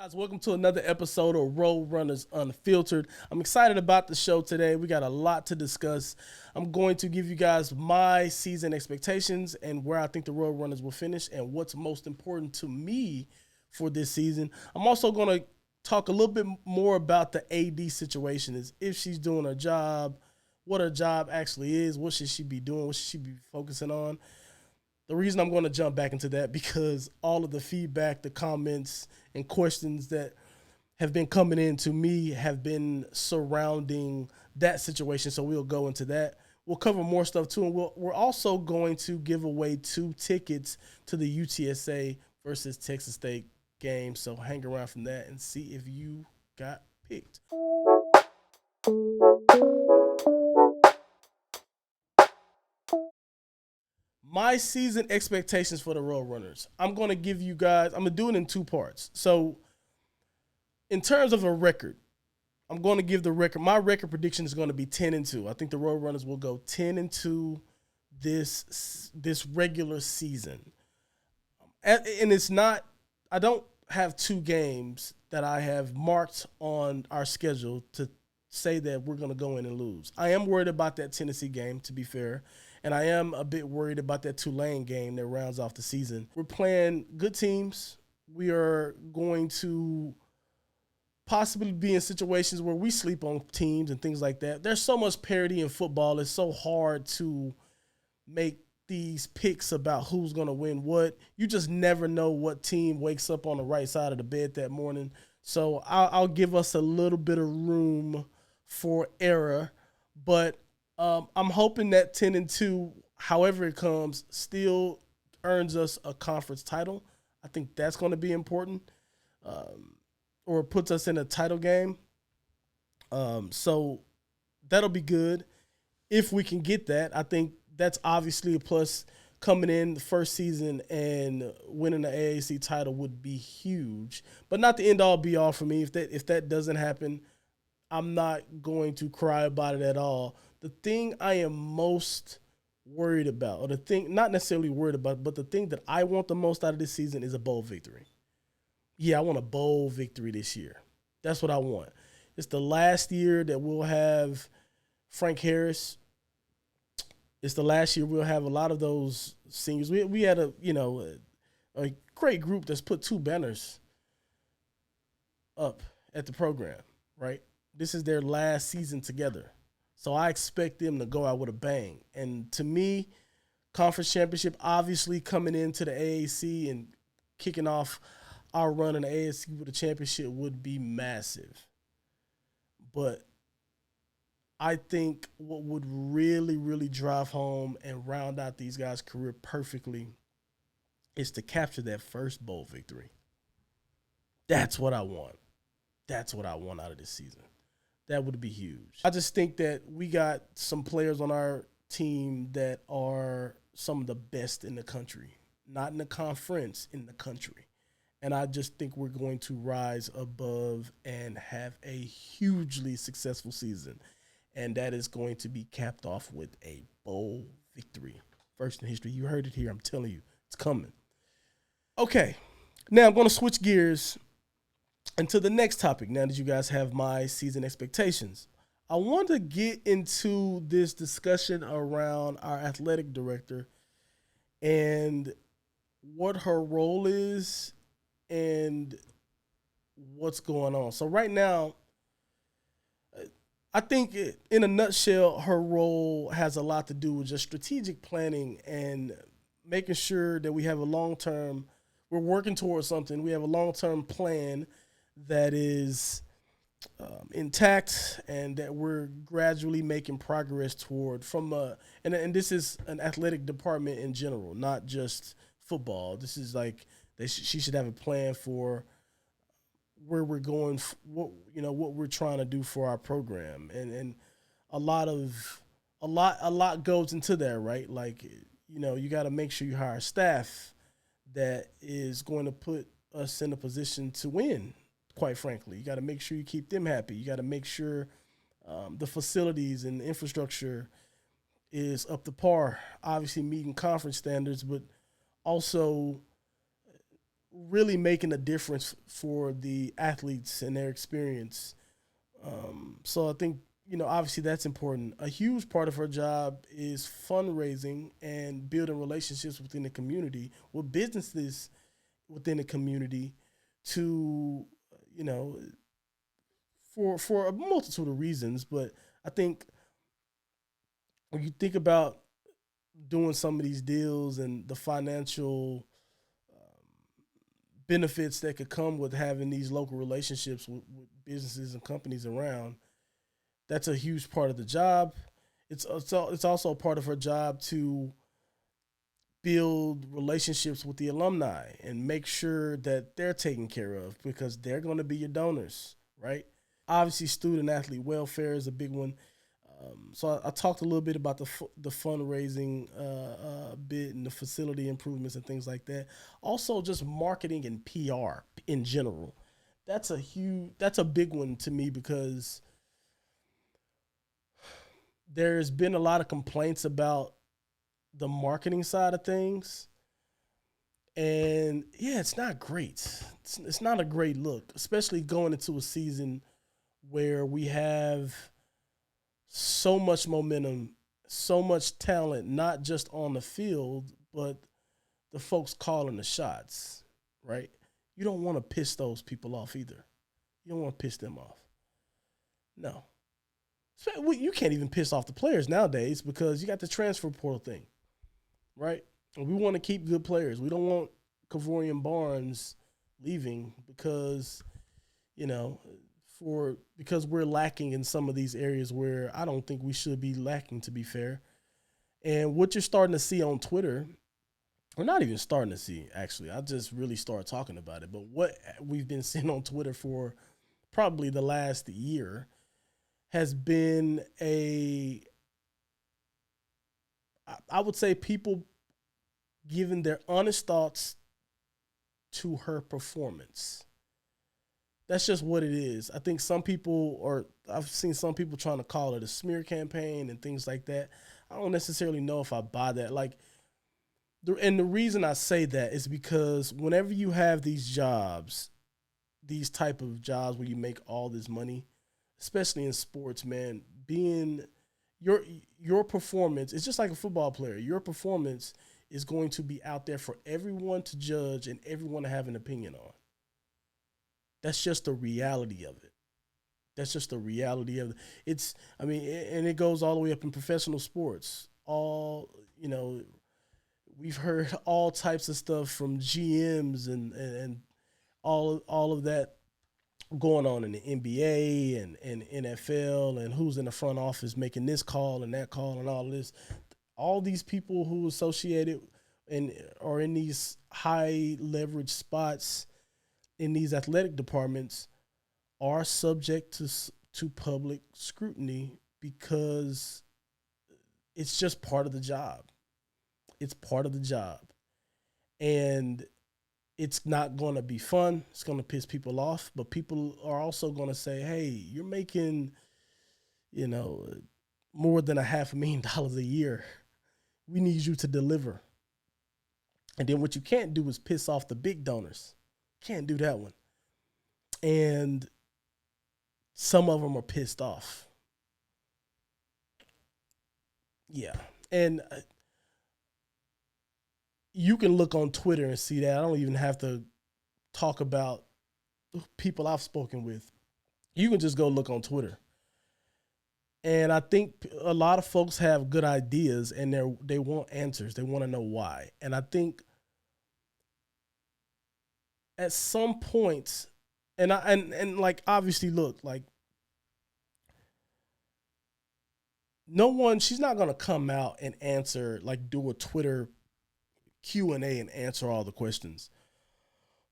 Guys, welcome to another episode of Roadrunners Unfiltered. I'm excited about the show today. We got a lot to discuss. I'm going to give you guys my season expectations and where I think the Roadrunners will finish and what's most important to me for this season. I'm also going to talk a little bit more about the AD situation, is if she's doing her job, what her job actually is, what should she be doing, what should she be focusing on. The reason I'm going to jump back into that because all of the feedback, the comments, and questions that have been coming in to me have been surrounding that situation. So we'll go into that. We'll cover more stuff too, and we're also going to give away 2 tickets to the UTSA versus Texas State game. So hang around from that and see if you got picked. My season expectations for the Roadrunners. I'm going to give you guys, I'm going to do it in 2 parts. So, in terms of a record, I'm going to give the record. My record prediction is going to be 10-2. I think the Roadrunners will go 10-2 this regular season. And it's not, I don't have 2 games that I have marked on our schedule to say that we're going to go in and lose. I am worried about that Tennessee game, to be fair. And I am a bit worried about that Tulane game that rounds off the season. We're playing good teams. We are going to possibly be in situations where we sleep on teams and things like that. There's so much parity in football. It's so hard to make these picks about who's going to win what. You just never know what team wakes up on the right side of the bed that morning. So I'll give us a little bit of room for error, but I'm hoping that 10-2, however it comes, still earns us a conference title. I think that's going to be important, or puts us in a title game. So that'll be good if we can get that. I think that's obviously a plus. Coming in the first season and winning the AAC title would be huge, but not the end all be all for me. If that doesn't happen, I'm not going to cry about it at all. The thing I am most worried about, or the thing, not necessarily worried about, but the thing that I want the most out of this season is a bowl victory. Yeah, I want a bowl victory this year. That's what I want. It's the last year that we'll have Frank Harris. It's the last year we'll have a lot of those seniors. We had a great group that's put 2 banners up at the program, right? This is their last season together. So I expect them to go out with a bang. And to me, conference championship, obviously coming into the AAC and kicking off our run in the AAC with a championship would be massive. But I think what would really, really drive home and round out these guys' career perfectly is to capture that first bowl victory. That's what I want. That's what I want out of this season. That would be huge. I just think that we got some players on our team that are some of the best in the country, not in the conference, in the country. And I just think we're going to rise above and have a hugely successful season. And that is going to be capped off with a bowl victory. First in history. You heard it here. I'm telling you, it's coming. Okay, now I'm going to switch gears into the next topic. Now that you guys have my season expectations, I want to get into this discussion around our athletic director and what her role is and what's going on. So right now, I think in a nutshell, her role has a lot to do with just strategic planning and making sure that we have a long-term, we're working towards something. We have a long-term plan that is intact and that we're gradually making progress toward and this is an athletic department in general, not just football. This is like she should have a plan for where we're going, what we're trying to do for our program, and a lot goes into that, right? Like, you got to make sure you hire staff that is going to put us in a position to win. Quite frankly, you got to make sure you keep them happy. You got to make sure the facilities and the infrastructure is up to par. Obviously, meeting conference standards, but also really making a difference for the athletes and their experience. So I think, obviously that's important. A huge part of her job is fundraising and building relationships within the community with businesses within the community to, you know, for a multitude of reasons. But I think when you think about doing some of these deals and the financial benefits that could come with having these local relationships with businesses and companies around, that's a huge part of the job. It's also part of her job to build relationships with the alumni and make sure that they're taken care of because they're going to be your donors, right? Obviously, student athlete welfare is a big one. So I talked a little bit about the fundraising bit and the facility improvements and things like that. Also, just marketing and PR in general. That's a big one to me because there's been a lot of complaints about the marketing side of things. And yeah, it's not great. It's not a great look, especially going into a season where we have so much momentum, so much talent, not just on the field, but the folks calling the shots, right? You don't want to piss those people off either. You don't want to piss them off. No. You can't even piss off the players nowadays because you got the transfer portal thing, right? And we want to keep good players. We don't want Kavorian Barnes leaving because, you know, because we're lacking in some of these areas where I don't think we should be lacking, to be fair. And what you're starting to see on Twitter, or not even starting to see, actually, I just really started talking about it, but what we've been seeing on Twitter for probably the last year has been I would say people giving their honest thoughts to her performance. That's just what it is. I think I've seen some people trying to call it a smear campaign and things like that. I don't necessarily know if I buy that. And the reason I say that is because whenever you have these jobs, these type of jobs where you make all this money, especially in sports, man, being your performance is just like a football player. Your performance is going to be out there for everyone to judge and everyone to have an opinion on. That's just the reality of it. That's just the reality of it. And it goes all the way up in professional sports. We've heard all types of stuff from GMs and all of that going on in the NBA and NFL and who's in the front office making this call and that call and all of this. All these people who associated and are in these high leverage spots in these athletic departments are subject to public scrutiny because it's just part of the job. It's part of the job. And it's not going to be fun. It's going to piss people off, but people are also going to say, "Hey, you're making, more than $500,000 a year. We need you to deliver." And then what you can't do is piss off the big donors. Can't do that one. And some of them are pissed off. Yeah. And you can look on Twitter and see that. I don't even have to talk about people I've spoken with. You can just go look on Twitter. And I think a lot of folks have good ideas and they want answers. They want to know why. And I think at some point, and like obviously look, like she's not gonna come out and answer, like do a Twitter Q&A and answer all the questions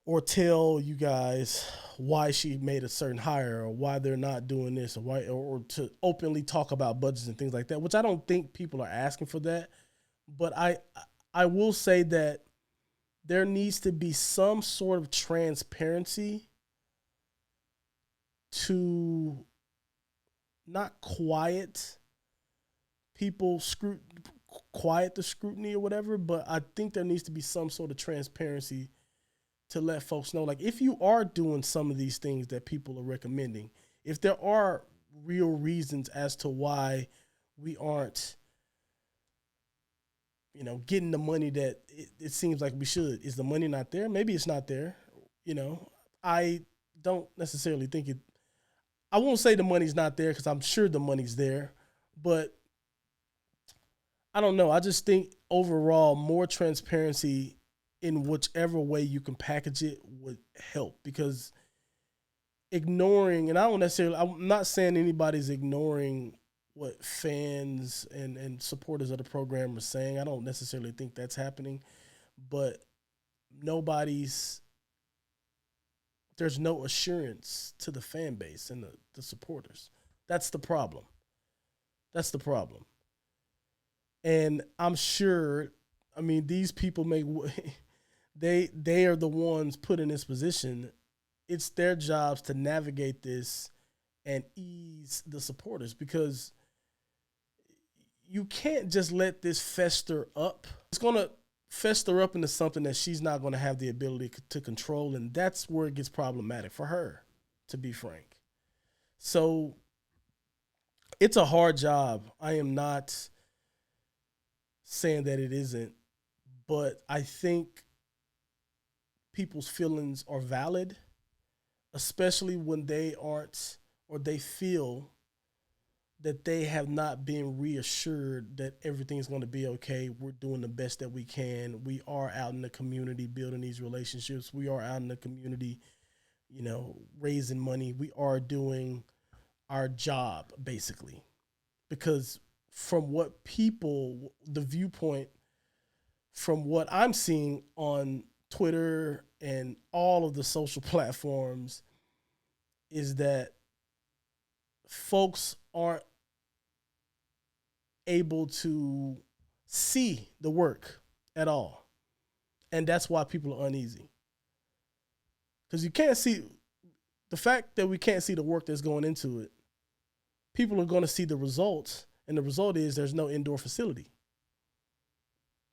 or tell you guys why she made a certain hire or why they're not doing this or to openly talk about budgets and things like that, which I don't think people are asking for that. But I will say that there needs to be some sort of transparency to not quiet quiet the scrutiny or whatever, but I think there needs to be some sort of transparency to let folks know, like, if you are doing some of these things that people are recommending, if there are real reasons as to why we aren't, getting the money that it seems like we should. Is the money not there? Maybe it's not there. I don't necessarily think it. I won't say the money's not there because I'm sure the money's there, but I don't know. I just think overall more transparency in whichever way you can package it would help, because ignoring, and I'm not saying anybody's ignoring what fans and supporters of the program are saying. I don't necessarily think that's happening, but there's no assurance to the fan base and the supporters. That's the problem. And I'm sure, these people they are the ones put in this position. It's their jobs to navigate this and ease the supporters, because you can't just let this fester up. It's going to fester up into something that she's not going to have the ability to control, and that's where it gets problematic for her, to be frank. So it's a hard job. I am not saying that it isn't, but I think people's feelings are valid, especially when they aren't, or they feel that they have not been reassured that everything's going to be okay. We're doing the best that we can. We are out in the community building these relationships. We are out in the community, raising money. We are doing our job, basically. Because from what the viewpoint, from what I'm seeing on Twitter and all of the social platforms, is that folks aren't able to see the work at all. And that's why people are uneasy. Because you can't see the fact that we can't see the work that's going into it. People are going to see the results, and the result is there's no indoor facility.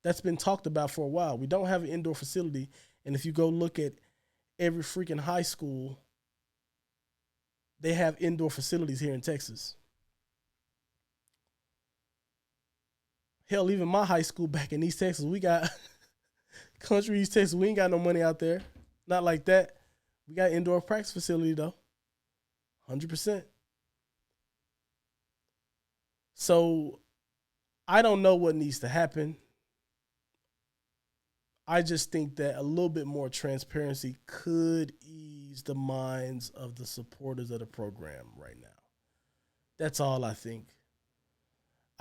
That's been talked about for a while. We don't have an indoor facility, and if you go look at every freaking high school, they have indoor facilities here in Texas. Hell, even my high school back in East Texas, we got country East Texas. We ain't got no money out there. Not like that. We got indoor practice facility, though. 100%. So I don't know what needs to happen. I just think that a little bit more transparency could ease the minds of the supporters of the program right now. That's all I think.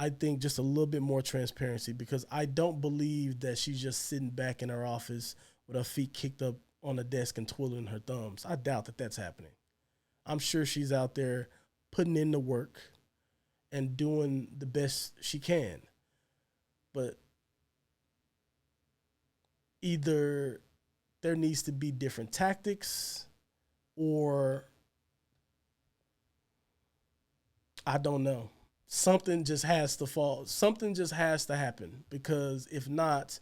I think just a little bit more transparency, because I don't believe that she's just sitting back in her office with her feet kicked up on the desk and twiddling her thumbs. I doubt that that's happening. I'm sure she's out there putting in the work and doing the best she can. But either there needs to be different tactics, or I don't know. Something just has to fall. Something just has to happen, because if not,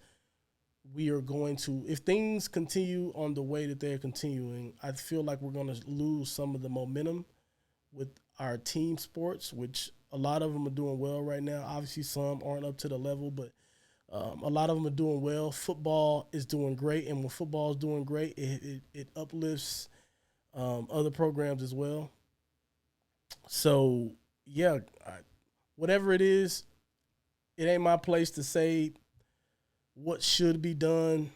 we are going to, if things continue on the way that they're continuing, I feel like we're going to lose some of the momentum with our team sports, which a lot of them are doing well right now. Obviously, some aren't up to the level, but a lot of them are doing well. Football is doing great, and when football is doing great, it uplifts other programs as well. So, yeah, whatever it is, it ain't my place to say what should be done,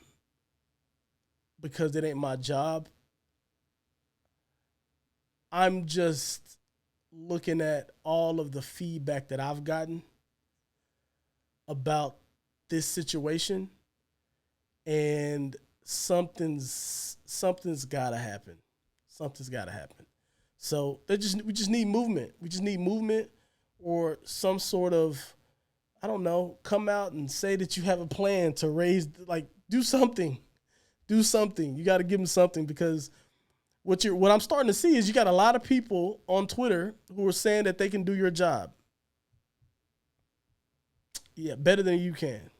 because it ain't my job. I'm just looking at all of the feedback that I've gotten about this situation, and something's got to happen. Something's got to happen. So we just need movement. We just need movement, or some sort of, I don't know, come out and say that you have a plan to raise, do something. Do something. You got to give them something, because what I'm starting to see is you got a lot of people on Twitter who are saying that they can do your job. Yeah, better than you can.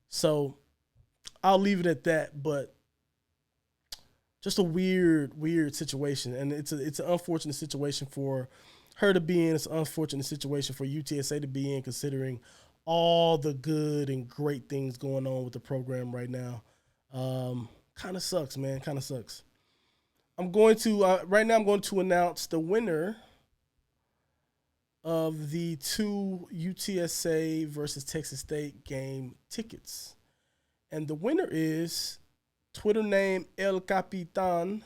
So I'll leave it at that, but just a weird situation, and it's an unfortunate situation for her to be in. It's an unfortunate situation for UTSA to be in, considering all the good and great things going on with the program right now. Kind of sucks, man. Kind of sucks. I'm going to right now. I'm going to announce the winner of the two UTSA versus Texas State game tickets, and the winner is Twitter name El Capitan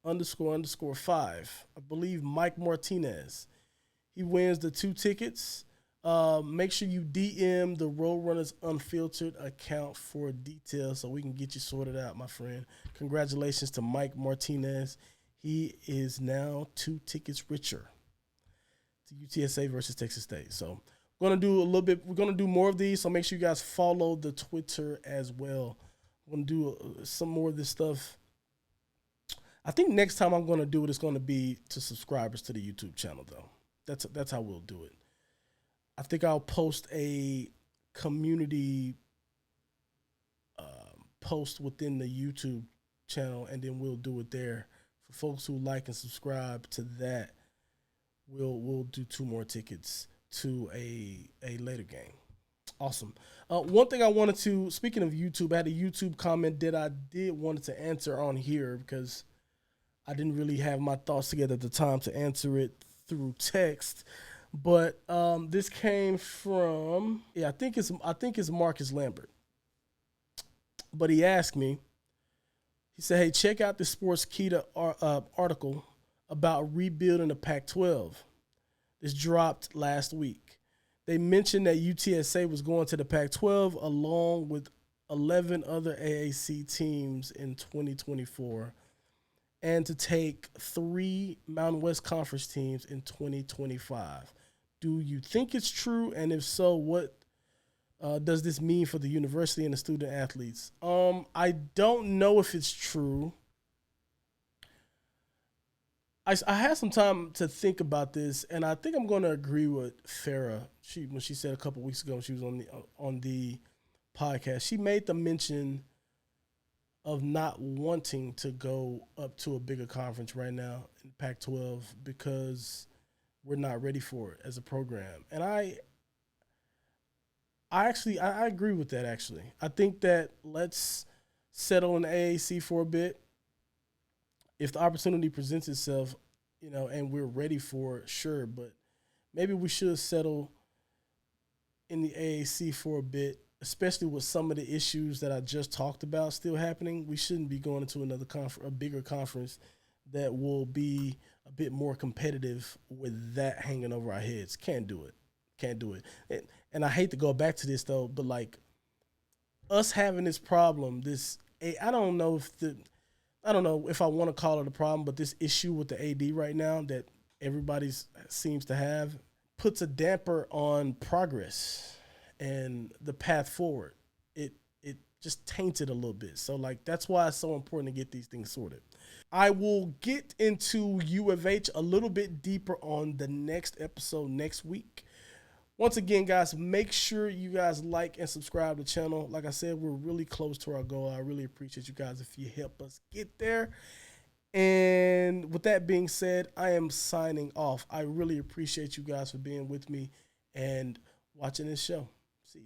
__5. I believe Mike Martinez. He wins the two tickets. Make sure you DM the Roadrunners Unfiltered account for details so we can get you sorted out, my friend. Congratulations to Mike Martinez. He is now 2 tickets richer to UTSA versus Texas State. So we're gonna do a little bit. We're gonna do more of these. So make sure you guys follow the Twitter as well. I'm gonna do some more of this stuff. I think next time I'm gonna do it, it's gonna be to subscribers to the YouTube channel, though. That's how we'll do it. I think I'll post a community post within the YouTube channel, and then we'll do it there for folks who like and subscribe to that. We'll do 2 more tickets to a later game. Awesome. One thing I wanted to, speaking of YouTube, I had a YouTube comment that I did wanted to answer on here because I didn't really have my thoughts together at the time to answer it through text. But this came from, I think it's Marcus Lambert. But he asked me, he said, hey, check out the Sportskeeda article about rebuilding the Pac-12. This dropped last week. They mentioned that UTSA was going to the Pac-12 along with 11 other AAC teams in 2024 and to take 3 Mountain West Conference teams in 2025. Do you think it's true? And if so, what does this mean for the university and the student athletes? I don't know if it's true. I had some time to think about this, and I think I'm going to agree with Farrah. When she said a couple weeks ago when she was on the podcast, she made the mention of not wanting to go up to a bigger conference right now in Pac-12 because we're not ready for it as a program. And I agree with that, actually. I think that let's settle in the AAC for a bit. If the opportunity presents itself, and we're ready for it, sure. But maybe we should settle in the AAC for a bit, especially with some of the issues that I just talked about still happening. We shouldn't be going into another a bigger conference that will be a bit more competitive with that hanging over our heads. Can't do it. And I hate to go back to this, though, but like us having this problem, I don't know if I want to call it a problem, but this issue with the AD right now that everybody seems to have puts a damper on progress and the path forward. It just taints it a little bit. So like that's why it's so important to get these things sorted. I will get into U of H a little bit deeper on the next episode next week. Once again, guys, make sure you guys like and subscribe to the channel. Like I said, we're really close to our goal. I really appreciate you guys if you help us get there. And with that being said, I am signing off. I really appreciate you guys for being with me and watching this show. See ya.